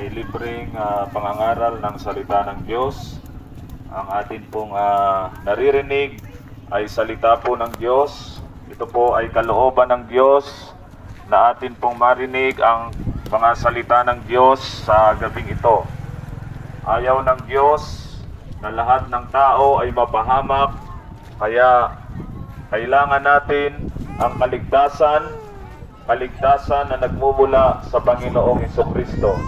ay libreng pangangaral ng salita ng Diyos. Ang atin pong naririnig ay salita po ng Diyos. Ito po ay kalooban ng Diyos na atin pong marinig ang mga salita ng Diyos sa gabing ito. Ayaw ng Diyos na lahat ng tao ay mapahamak, kaya kailangan natin ang kaligtasan na nagmumula sa Panginoong Hesukristo.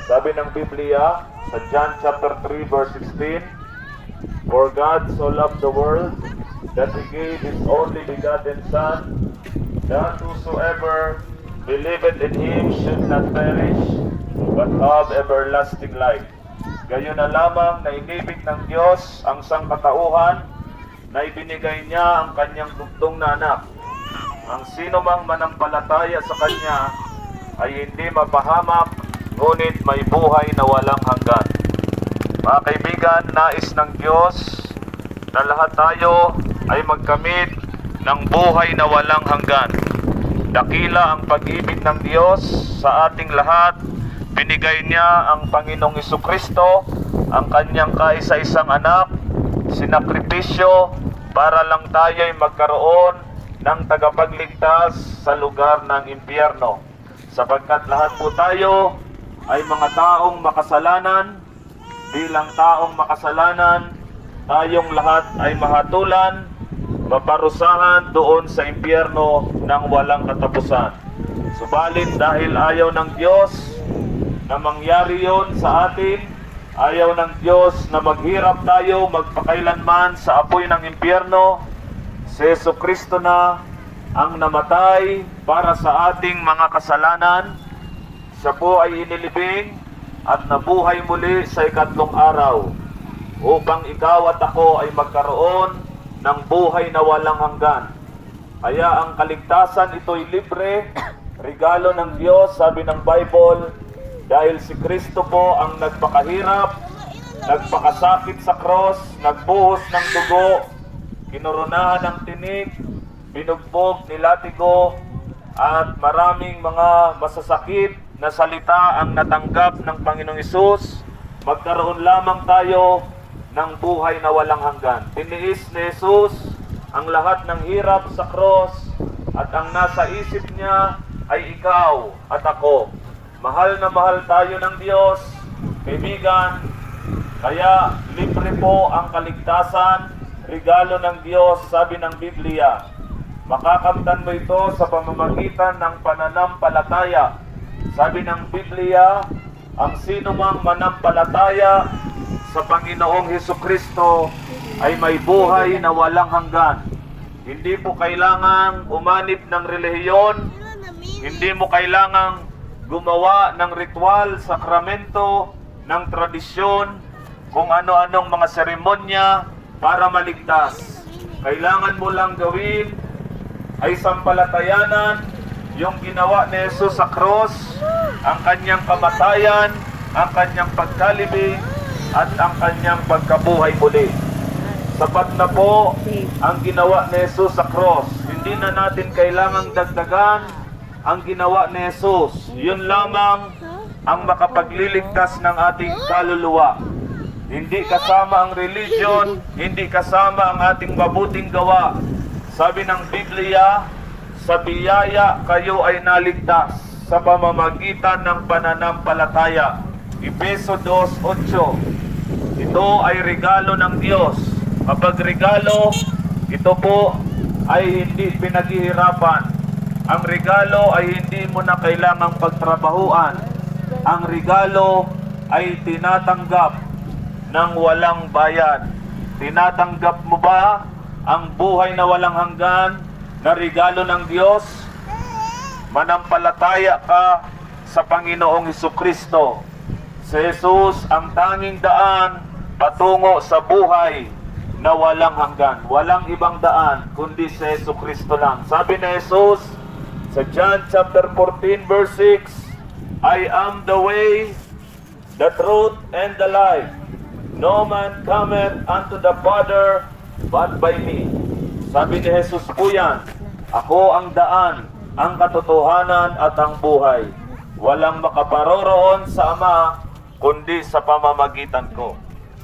Sabi ng Biblia sa John chapter 3 verse 16, "For God so loved the world that He gave His only begotten Son, that whosoever believeth in Him should not perish, but have everlasting life." Gayon na lamang na inibig ng Diyos ang sangkatauhan na ibinigay niya ang kanyang bugtong na anak. Ang sino mang manampalataya sa Kanya ay hindi mapahamak, ngunit may buhay na walang hanggan. Mga kaibigan, nais ng Diyos na lahat tayo ay magkamit ng buhay na walang hanggan. Dakila ang pag-ibig ng Diyos sa ating lahat. Binigay niya ang Panginoong Hesukristo, ang Kanyang kaisa-isang anak, sinakripisyo para lang tayo ay magkaroon ng tagapagligtas sa lugar ng impyerno. Sapagkat lahat po tayo ay mga taong makasalanan, bilang taong makasalanan, tayong lahat ay mahatulan, maparusahan doon sa impyerno ng walang katapusan. Subalit dahil ayaw ng Diyos na mangyari yon sa atin, ayaw ng Diyos na maghirap tayo magpakailanman sa apoy ng impyerno, si Hesukristo na ang namatay para sa ating mga kasalanan. Siya po ay inilibing at nabuhay muli sa ikatlong araw upang ikaw at ako ay magkaroon ng buhay na walang hanggan. Kaya ang kaligtasan ito'y libre, regalo ng Diyos, sabi ng Bible, dahil si Kristo po ang nagpakahirap, nagpakasakit sa cross, nagbuhos ng dugo, kinoronahan ng tinik, binugbog, nilatigo, at maraming mga masasakit na salita ang natanggap ng Panginoong Hesus. Magkaroon lamang tayo ng buhay na walang hanggan. Tiniis ni Hesus ang lahat ng hirap sa cross, at ang nasa isip niya ay ikaw at ako. Mahal na mahal tayo ng Diyos, kaibigan, kaya libre po ang kaligtasan, regalo ng Diyos, sabi ng Biblia. Makakamtan mo ito sa pamamagitan ng pananampalataya. Sabi ng Biblia, ang sino mang manampalataya sa Panginoong Hesukristo ay may buhay na walang hanggan. Hindi po kailangang umanib ng relihiyon, hindi mo kailangang gumawa ng ritual, sakramento, ng tradisyon, kung ano-anong mga seremonya para maligtas. Kailangan mo lang gawin ay sampalatayanan yung ginawa ni Jesus sa cross, ang kanyang kamatayan, ang kanyang pagkalibing, at ang kanyang pagkabuhay muli. Sapat na po ang ginawa ni Jesus sa cross. Hindi na natin kailangang dagdagan ang ginawa ni Jesus. Yun lamang ang makapagliligtas ng ating kaluluwa. Hindi kasama ang religion, hindi kasama ang ating mabuting gawa. Sabi ng Biblia, sa biyaya kayo ay naligtas sa pamamagitan ng pananampalataya. Efeso 2:8. Ito ay regalo ng Diyos. Kapag regalo, ito po ay hindi pinaghihirapan. Ang regalo ay hindi mo na kailangang pagtrabahuan. Ang regalo ay tinatanggap ng walang bayad. Tinatanggap mo ba ang buhay na walang hanggan na regalo ng Diyos? Manampalataya ka sa Panginoong Hesukristo. Si Jesus ang tanging daan patungo sa buhay na walang hanggan. Walang ibang daan kundi si Hesukristo lang. Sabi ni Jesus sa John chapter 14 verse 6, "I am the way, the truth, and the life. No man cometh unto the Father but by me." Sabi ni Jesus po yan, ako ang daan, ang katotohanan at ang buhay. walang makaparoroon sa Ama, kundi sa pamamagitan ko.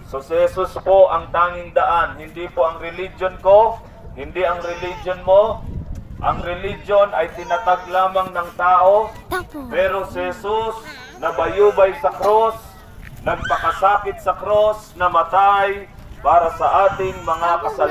So si Jesus po ang tanging daan, hindi po ang religion ko, hindi ang religion mo. Ang religion ay tinatag lamang ng tao, pero si Jesus nabayubay sa cross, nagpakasakit sa cross, namatay para sa ating mga kasalanan.